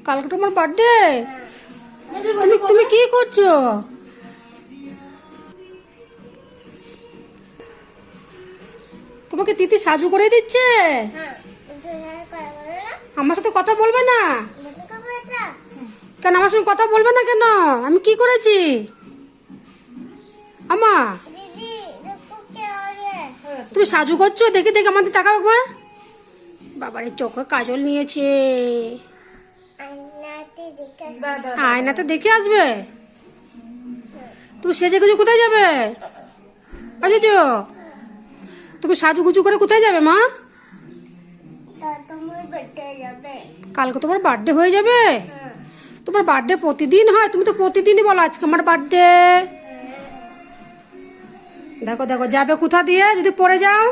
কালকে তোমার বার্থডে। তুমি তুমি কি করছো? তোমাকে তিথি সাজু করে দিচ্ছে। আমার সাথে কথা বলবে না কেন? আমার সঙ্গে কথা বলবে না কেন? আমি কি করেছি? আমা তুমি সাজু করছো? দেখি দেখি আমাদের তাকাও একবার। বাবারে চোখে কাজল নিয়েছে। আয়নাতে দেখে আসবে। তুমি সেজে গুজু কোথায় যাবে? আচ্ছা, তুমি সাজু গুজু করে কোথায় যাবে মা? কালকে তোমার বার্থডে হয়ে যাবে। তোমার বার্থডে প্রতিদিন হয়? তুমি তো প্রতিদিনই বলো আজকে আমার বার্থডে। দেখো দেখো যাবে কোথা দিয়ে যদি পড়ে যাও।